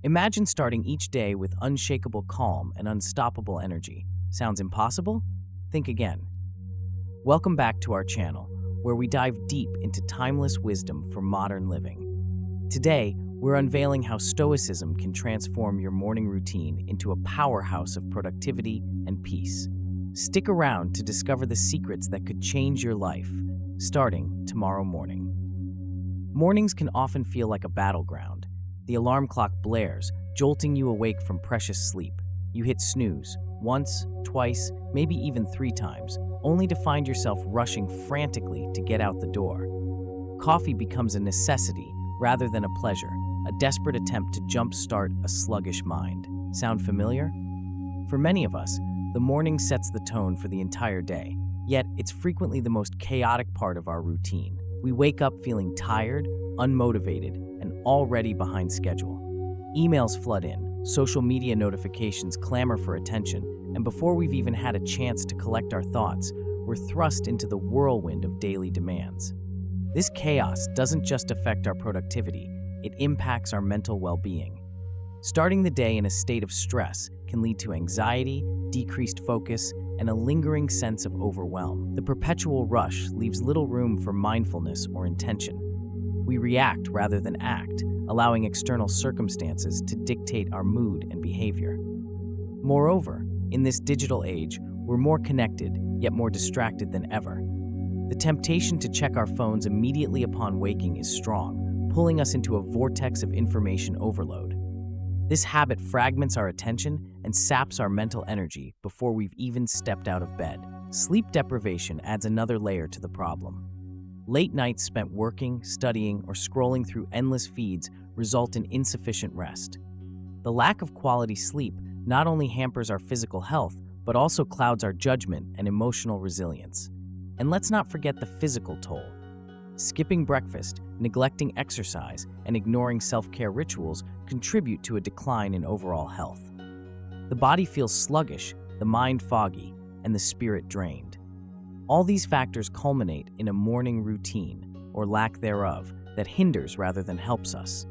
Imagine starting each day with unshakable calm and unstoppable energy. Sounds impossible? Think again. Welcome back to our channel, where we dive deep into timeless wisdom for modern living. Today, we're unveiling how Stoicism can transform your morning routine into a powerhouse of productivity and peace. Stick around to discover the secrets that could change your life, starting tomorrow morning. Mornings can often feel like a battleground. The alarm clock blares, jolting you awake from precious sleep. You hit snooze once, twice, maybe even 3 times, only to find yourself rushing frantically to get out the door. Coffee becomes a necessity rather than a pleasure, a desperate attempt to jumpstart a sluggish mind. Sound familiar? For many of us, the morning sets the tone for the entire day, yet it's frequently the most chaotic part of our routine. We wake up feeling tired, unmotivated, and already behind schedule. Emails flood in, social media notifications clamor for attention, and before we've even had a chance to collect our thoughts, we're thrust into the whirlwind of daily demands. This chaos doesn't just affect our productivity, it impacts our mental well-being. Starting the day in a state of stress can lead to anxiety, decreased focus, and a lingering sense of overwhelm. The perpetual rush leaves little room for mindfulness or intention. We react rather than act, allowing external circumstances to dictate our mood and behavior. Moreover, in this digital age, we're more connected, yet more distracted than ever. The temptation to check our phones immediately upon waking is strong, pulling us into a vortex of information overload. This habit fragments our attention and saps our mental energy before we've even stepped out of bed. Sleep deprivation adds another layer to the problem. Late nights spent working, studying, or scrolling through endless feeds result in insufficient rest. The lack of quality sleep not only hampers our physical health, but also clouds our judgment and emotional resilience. And let's not forget the physical toll. Skipping breakfast, neglecting exercise, and ignoring self-care rituals contribute to a decline in overall health. The body feels sluggish, the mind foggy, and the spirit drained. All these factors culminate in a morning routine, or lack thereof, that hinders rather than helps us.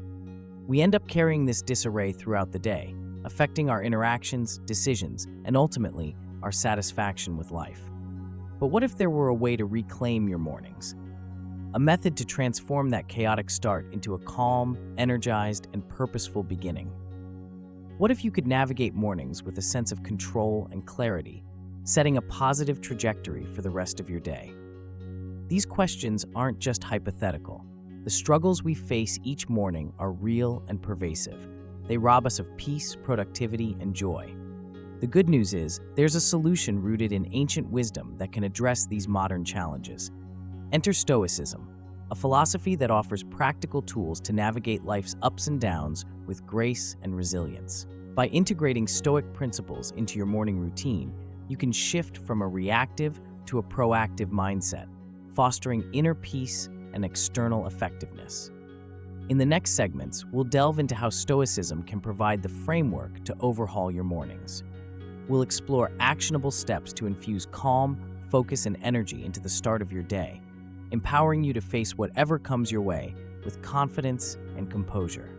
We end up carrying this disarray throughout the day, affecting our interactions, decisions, and ultimately, our satisfaction with life. But what if there were a way to reclaim your mornings? A method to transform that chaotic start into a calm, energized, and purposeful beginning. What if you could navigate mornings with a sense of control and clarity, setting a positive trajectory for the rest of your day? These questions aren't just hypothetical. The struggles we face each morning are real and pervasive. They rob us of peace, productivity, and joy. The good news is, there's a solution rooted in ancient wisdom that can address these modern challenges. Enter Stoicism, a philosophy that offers practical tools to navigate life's ups and downs with grace and resilience. By integrating Stoic principles into your morning routine, you can shift from a reactive to a proactive mindset, fostering inner peace and external effectiveness. In the next segments, we'll delve into how Stoicism can provide the framework to overhaul your mornings. We'll explore actionable steps to infuse calm, focus, and energy into the start of your day, empowering you to face whatever comes your way with confidence and composure.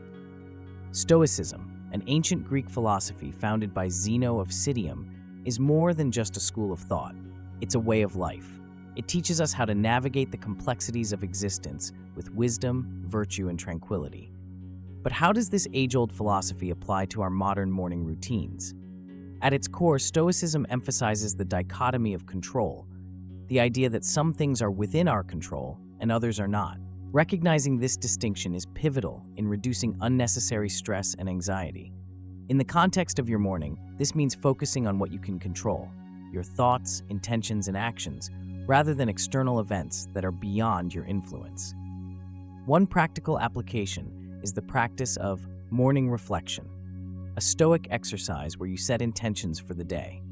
Stoicism, an ancient Greek philosophy founded by Zeno of Citium, is more than just a school of thought. It's a way of life. It teaches us how to navigate the complexities of existence with wisdom, virtue, and tranquility. But how does this age-old philosophy apply to our modern morning routines? At its core, Stoicism emphasizes the dichotomy of control, the idea that some things are within our control and others are not. Recognizing this distinction is pivotal in reducing unnecessary stress and anxiety. In the context of your morning, this means focusing on what you can control, your thoughts, intentions, and actions, rather than external events that are beyond your influence. One practical application is the practice of morning reflection, a Stoic exercise where you set intentions for the day.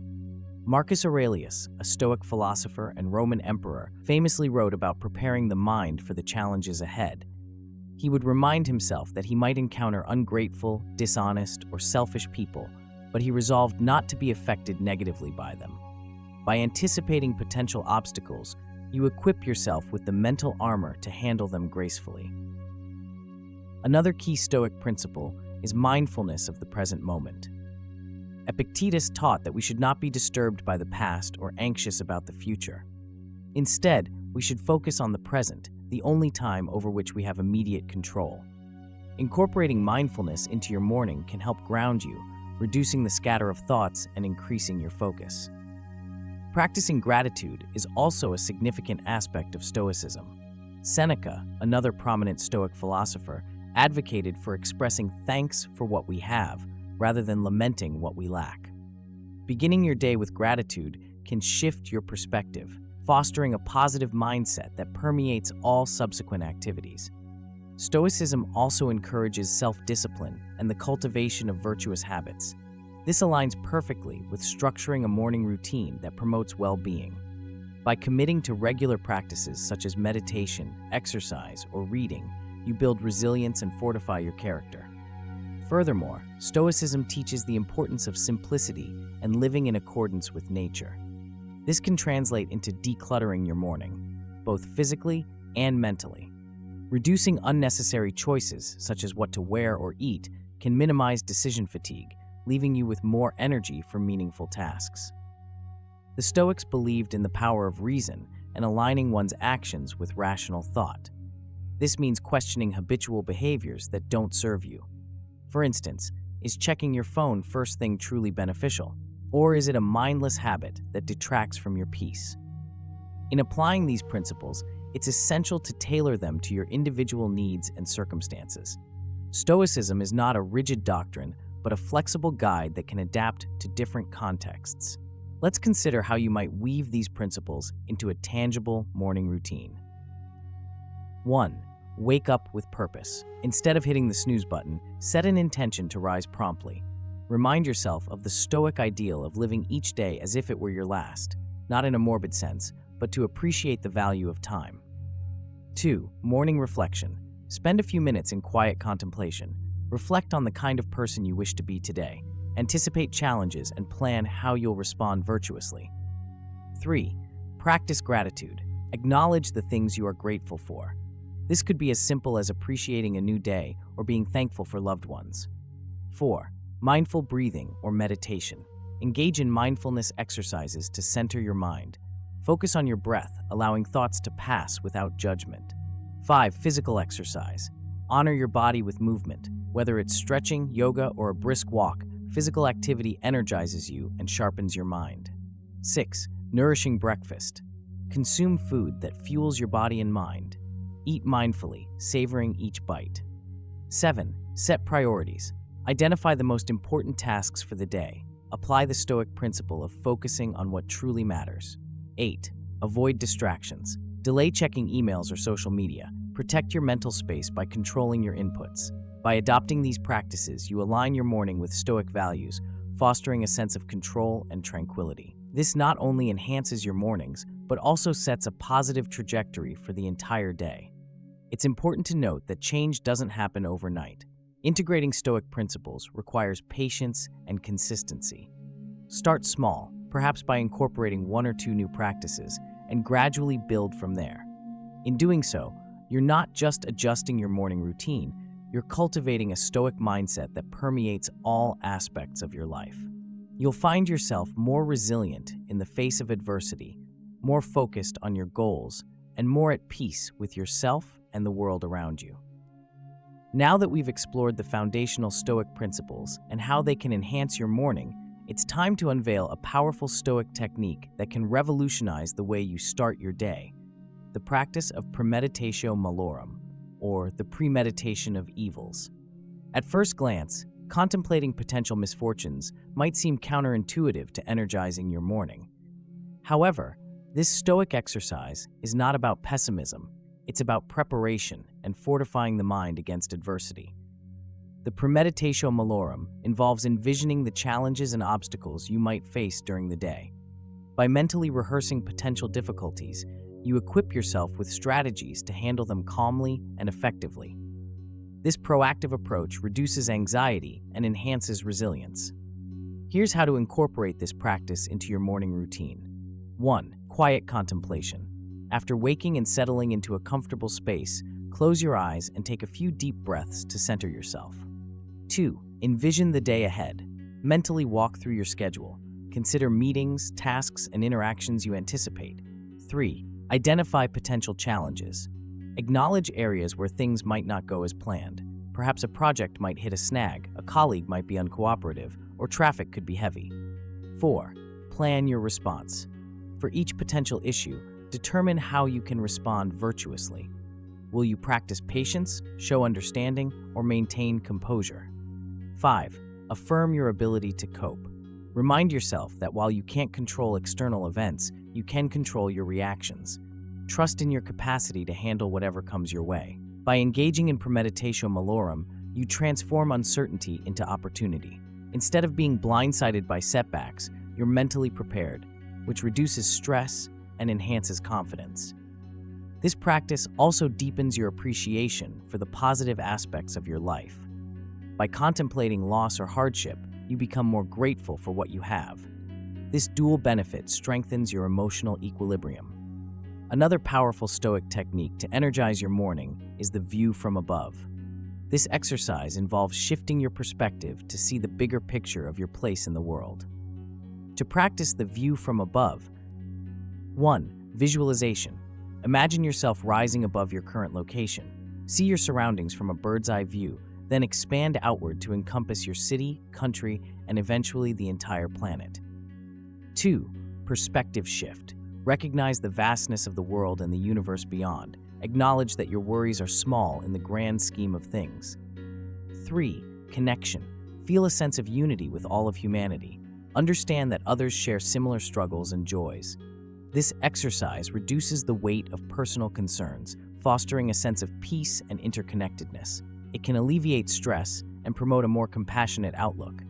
Marcus Aurelius, a Stoic philosopher and Roman emperor, famously wrote about preparing the mind for the challenges ahead. He would remind himself that he might encounter ungrateful, dishonest, or selfish people, but he resolved not to be affected negatively by them. By anticipating potential obstacles, you equip yourself with the mental armor to handle them gracefully. Another key Stoic principle is mindfulness of the present moment. Epictetus taught that we should not be disturbed by the past or anxious about the future. Instead, we should focus on the present, the only time over which we have immediate control. Incorporating mindfulness into your morning can help ground you, reducing the scatter of thoughts and increasing your focus. Practicing gratitude is also a significant aspect of Stoicism. Seneca, another prominent Stoic philosopher, advocated for expressing thanks for what we have, rather than lamenting what we lack. Beginning your day with gratitude can shift your perspective, fostering a positive mindset that permeates all subsequent activities. Stoicism also encourages self-discipline and the cultivation of virtuous habits. This aligns perfectly with structuring a morning routine that promotes well-being. By committing to regular practices such as meditation, exercise, or reading, you build resilience and fortify your character. Furthermore, Stoicism teaches the importance of simplicity and living in accordance with nature. This can translate into decluttering your morning, both physically and mentally. Reducing unnecessary choices, such as what to wear or eat, can minimize decision fatigue, leaving you with more energy for meaningful tasks. The Stoics believed in the power of reason and aligning one's actions with rational thought. This means questioning habitual behaviors that don't serve you. For instance, is checking your phone first thing truly beneficial, or is it a mindless habit that detracts from your peace? In applying these principles, it's essential to tailor them to your individual needs and circumstances. Stoicism is not a rigid doctrine, but a flexible guide that can adapt to different contexts. Let's consider how you might weave these principles into a tangible morning routine. 1. Wake up with purpose. Instead of hitting the snooze button, set an intention to rise promptly. Remind yourself of the Stoic ideal of living each day as if it were your last, not in a morbid sense, but to appreciate the value of time. 2. Morning reflection. Spend a few minutes in quiet contemplation. Reflect on the kind of person you wish to be today. Anticipate challenges and plan how you'll respond virtuously. 3. Practice gratitude. Acknowledge the things you are grateful for. This could be as simple as appreciating a new day or being thankful for loved ones. 4. Mindful breathing or meditation. Engage in mindfulness exercises to center your mind. Focus on your breath, allowing thoughts to pass without judgment. 5. Physical exercise. Honor your body with movement. Whether it's stretching, yoga, or a brisk walk, physical activity energizes you and sharpens your mind. 6. Nourishing breakfast. Consume food that fuels your body and mind. Eat mindfully, savoring each bite. 7. Set priorities. Identify the most important tasks for the day. Apply the Stoic principle of focusing on what truly matters. 8. Avoid distractions. Delay checking emails or social media. Protect your mental space by controlling your inputs. By adopting these practices, you align your morning with Stoic values, fostering a sense of control and tranquility. This not only enhances your mornings, but also sets a positive trajectory for the entire day. It's important to note that change doesn't happen overnight. Integrating Stoic principles requires patience and consistency. Start small, perhaps by incorporating 1 or 2 new practices, and gradually build from there. In doing so, you're not just adjusting your morning routine, you're cultivating a Stoic mindset that permeates all aspects of your life. You'll find yourself more resilient in the face of adversity, more focused on your goals, and more at peace with yourself and the world around you. Now that we've explored the foundational Stoic principles and how they can enhance your morning, it's time to unveil a powerful Stoic technique that can revolutionize the way you start your day: the practice of premeditatio malorum, or the premeditation of evils. At first glance, contemplating potential misfortunes might seem counterintuitive to energizing your morning. However, this Stoic exercise is not about pessimism, it's about preparation and fortifying the mind against adversity. The premeditatio malorum involves envisioning the challenges and obstacles you might face during the day. By mentally rehearsing potential difficulties, you equip yourself with strategies to handle them calmly and effectively. This proactive approach reduces anxiety and enhances resilience. Here's how to incorporate this practice into your morning routine. 1. Quiet contemplation. After waking and settling into a comfortable space, close your eyes and take a few deep breaths to center yourself. 2. Envision the day ahead. Mentally walk through your schedule. Consider meetings, tasks, and interactions you anticipate. 3. Identify potential challenges. Acknowledge areas where things might not go as planned. Perhaps a project might hit a snag, a colleague might be uncooperative, or traffic could be heavy. 4. Plan your response. For each potential issue, determine how you can respond virtuously. Will you practice patience, show understanding, or maintain composure? 5. Affirm your ability to cope. Remind yourself that while you can't control external events, you can control your reactions. Trust in your capacity to handle whatever comes your way. By engaging in premeditatio malorum, you transform uncertainty into opportunity. Instead of being blindsided by setbacks, you're mentally prepared, which reduces stress and enhances confidence. This practice also deepens your appreciation for the positive aspects of your life. By contemplating loss or hardship, you become more grateful for what you have. This dual benefit strengthens your emotional equilibrium. Another powerful Stoic technique to energize your morning is the view from above. This exercise involves shifting your perspective to see the bigger picture of your place in the world. To practice the view from above, 1. Visualization. Imagine yourself rising above your current location. See your surroundings from a bird's-eye view, then expand outward to encompass your city, country, and eventually the entire planet. 2. Perspective shift. Recognize the vastness of the world and the universe beyond. Acknowledge that your worries are small in the grand scheme of things. 3. Connection. Feel a sense of unity with all of humanity. Understand that others share similar struggles and joys. This exercise reduces the weight of personal concerns, fostering a sense of peace and interconnectedness. It can alleviate stress and promote a more compassionate outlook.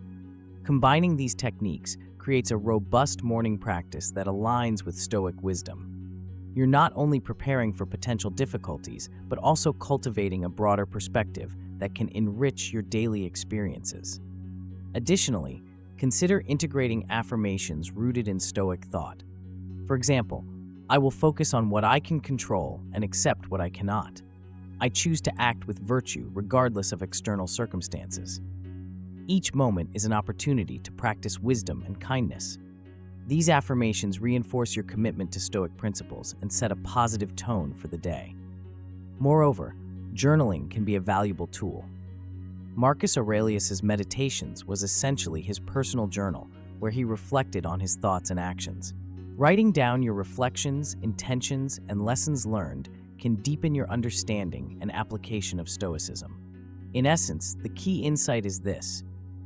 Combining these techniques creates a robust morning practice that aligns with Stoic wisdom. You're not only preparing for potential difficulties, but also cultivating a broader perspective that can enrich your daily experiences. Additionally, consider integrating affirmations rooted in Stoic thought. For example, I will focus on what I can control and accept what I cannot. I choose to act with virtue regardless of external circumstances. Each moment is an opportunity to practice wisdom and kindness. These affirmations reinforce your commitment to Stoic principles and set a positive tone for the day. Moreover, journaling can be a valuable tool. Marcus Aurelius's Meditations was essentially his personal journal, where he reflected on his thoughts and actions. Writing down your reflections, intentions, and lessons learned can deepen your understanding and application of Stoicism. In essence, the key insight is this: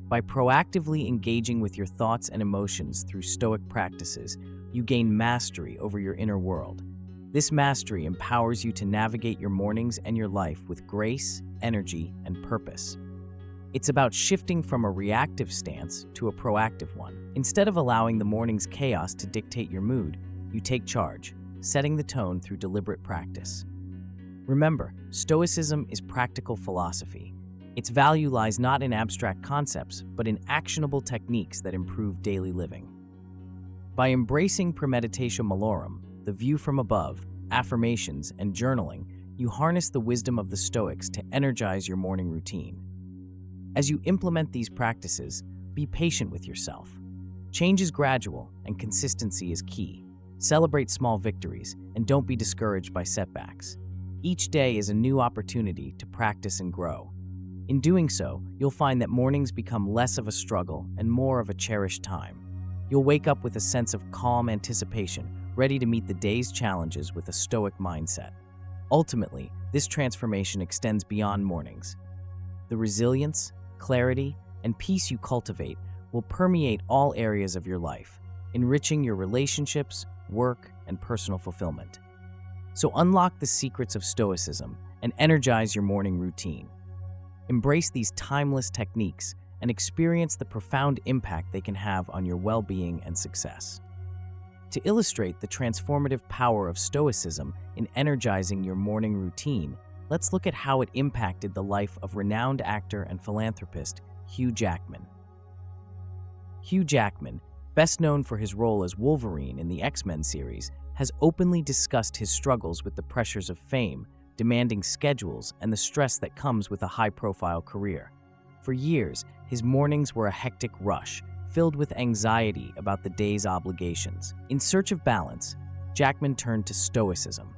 by proactively engaging with your thoughts and emotions through Stoic practices, you gain mastery over your inner world. This mastery empowers you to navigate your mornings and your life with grace, energy, and purpose. It's about shifting from a reactive stance to a proactive one. Instead of allowing the morning's chaos to dictate your mood, you take charge, setting the tone through deliberate practice. Remember, Stoicism is practical philosophy. Its value lies not in abstract concepts, but in actionable techniques that improve daily living. By embracing premeditatio malorum, the view from above, affirmations, and journaling, you harness the wisdom of the Stoics to energize your morning routine. As you implement these practices, be patient with yourself. Change is gradual, and consistency is key. Celebrate small victories, and don't be discouraged by setbacks. Each day is a new opportunity to practice and grow. In doing so, you'll find that mornings become less of a struggle and more of a cherished time. You'll wake up with a sense of calm anticipation, ready to meet the day's challenges with a Stoic mindset. Ultimately, this transformation extends beyond mornings. The resilience, clarity, and peace you cultivate will permeate all areas of your life, enriching your relationships, work, and personal fulfillment. So unlock the secrets of Stoicism and energize your morning routine. Embrace these timeless techniques and experience the profound impact they can have on your well-being and success. To illustrate the transformative power of Stoicism in energizing your morning routine, let's look at how it impacted the life of renowned actor and philanthropist Hugh Jackman. Hugh Jackman, best known for his role as Wolverine in the X-Men series, has openly discussed his struggles with the pressures of fame, demanding schedules, and the stress that comes with a high-profile career. For years, his mornings were a hectic rush, filled with anxiety about the day's obligations. In search of balance, Jackman turned to Stoicism.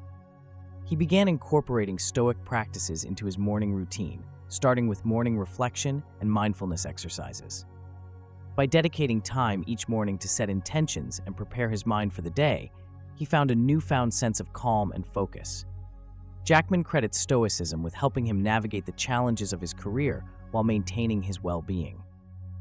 He began incorporating Stoic practices into his morning routine, starting with morning reflection and mindfulness exercises. By dedicating time each morning to set intentions and prepare his mind for the day, he found a newfound sense of calm and focus. Jackman credits Stoicism with helping him navigate the challenges of his career while maintaining his well-being.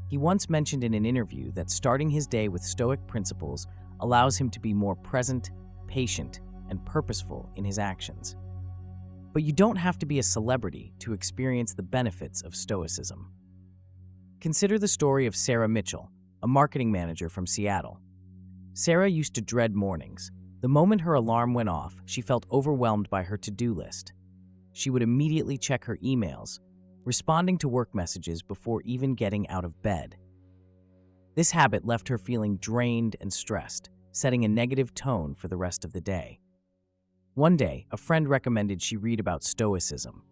He once mentioned in an interview that starting his day with Stoic principles allows him to be more present, patient, and purposeful in his actions. But you don't have to be a celebrity to experience the benefits of Stoicism. Consider the story of Sarah Mitchell, a marketing manager from Seattle. Sarah used to dread mornings. The moment her alarm went off, she felt overwhelmed by her to-do list. She would immediately check her emails, responding to work messages before even getting out of bed. This habit left her feeling drained and stressed, setting a negative tone for the rest of the day. One day, a friend recommended she read about Stoicism.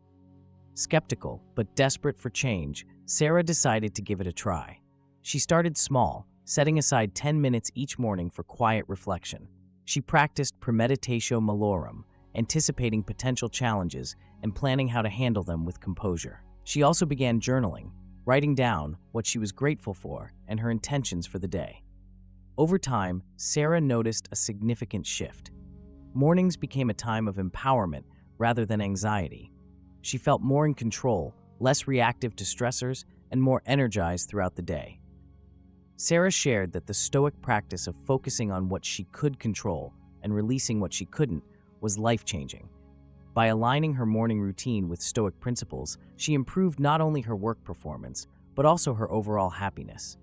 Skeptical, but desperate for change, Sarah decided to give it a try. She started small, setting aside 10 minutes each morning for quiet reflection. She practiced premeditatio malorum, anticipating potential challenges and planning how to handle them with composure. She also began journaling, writing down what she was grateful for and her intentions for the day. Over time, Sarah noticed a significant shift. Mornings became a time of empowerment rather than anxiety. She felt more in control, less reactive to stressors, and more energized throughout the day. Sarah shared that the Stoic practice of focusing on what she could control and releasing what she couldn't was life-changing. By aligning her morning routine with Stoic principles, she improved not only her work performance, but also her overall happiness.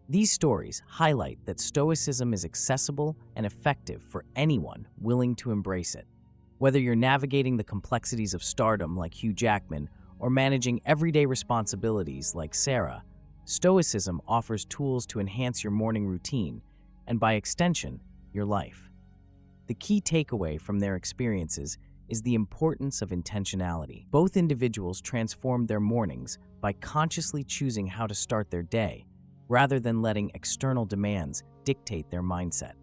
These stories highlight that Stoicism is accessible and effective for anyone willing to embrace it. Whether you're navigating the complexities of stardom like Hugh Jackman or managing everyday responsibilities like Sarah, Stoicism offers tools to enhance your morning routine and, by extension, your life. The key takeaway from their experiences is the importance of intentionality. Both individuals transformed their mornings by consciously choosing how to start their day, rather than letting external demands dictate their mindset.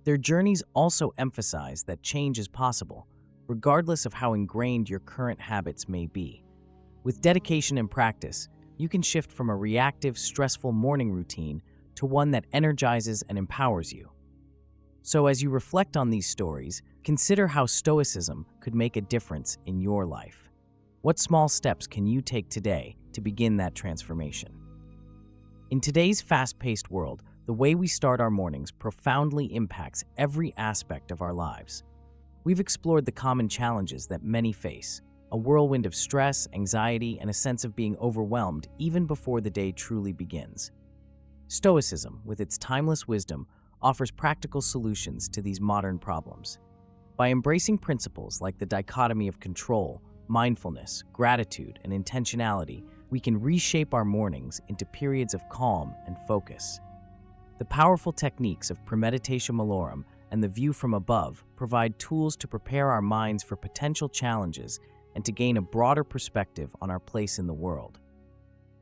Their journeys also emphasize that change is possible, regardless of how ingrained your current habits may be. With dedication and practice, you can shift from a reactive, stressful morning routine to one that energizes and empowers you. So as you reflect on these stories, consider how Stoicism could make a difference in your life. What small steps can you take today to begin that transformation? In today's fast-paced world, the way we start our mornings profoundly impacts every aspect of our lives. We've explored the common challenges that many face, a whirlwind of stress, anxiety, and a sense of being overwhelmed even before the day truly begins. Stoicism, with its timeless wisdom, offers practical solutions to these modern problems. By embracing principles like the dichotomy of control, mindfulness, gratitude, and intentionality, we can reshape our mornings into periods of calm and focus. The powerful techniques of premeditatio malorum and the view from above provide tools to prepare our minds for potential challenges and to gain a broader perspective on our place in the world.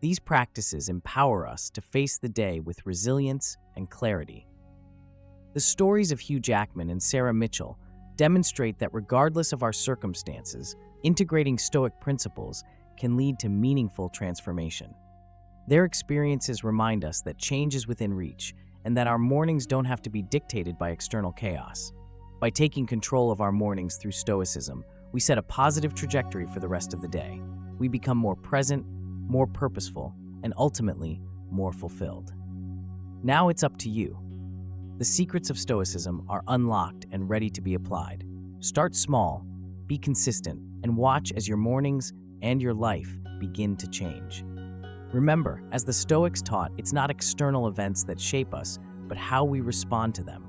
These practices empower us to face the day with resilience and clarity. The stories of Hugh Jackman and Sarah Mitchell demonstrate that regardless of our circumstances, integrating Stoic principles can lead to meaningful transformation. Their experiences remind us that change is within reach and that our mornings don't have to be dictated by external chaos. By taking control of our mornings through Stoicism, we set a positive trajectory for the rest of the day. We become more present, more purposeful, and ultimately, more fulfilled. Now it's up to you. The secrets of Stoicism are unlocked and ready to be applied. Start small, be consistent, and watch as your mornings and your life begin to change. Remember, as the Stoics taught, it's not external events that shape us, but how we respond to them.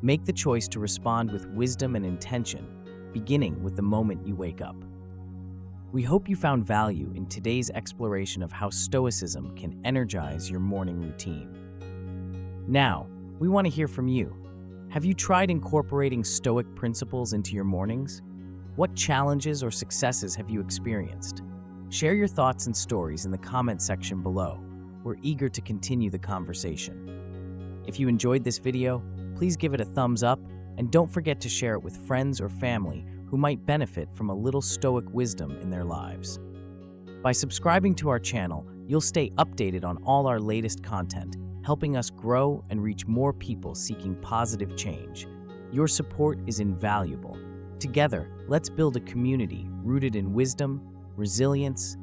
Make the choice to respond with wisdom and intention, beginning with the moment you wake up. We hope you found value in today's exploration of how Stoicism can energize your morning routine. Now, we want to hear from you. Have you tried incorporating Stoic principles into your mornings? What challenges or successes have you experienced? Share your thoughts and stories in the comment section below. We're eager to continue the conversation. If you enjoyed this video, please give it a thumbs up and don't forget to share it with friends or family who might benefit from a little Stoic wisdom in their lives. By subscribing to our channel, you'll stay updated on all our latest content, helping us grow and reach more people seeking positive change. Your support is invaluable. Together, let's build a community rooted in wisdom, resilience,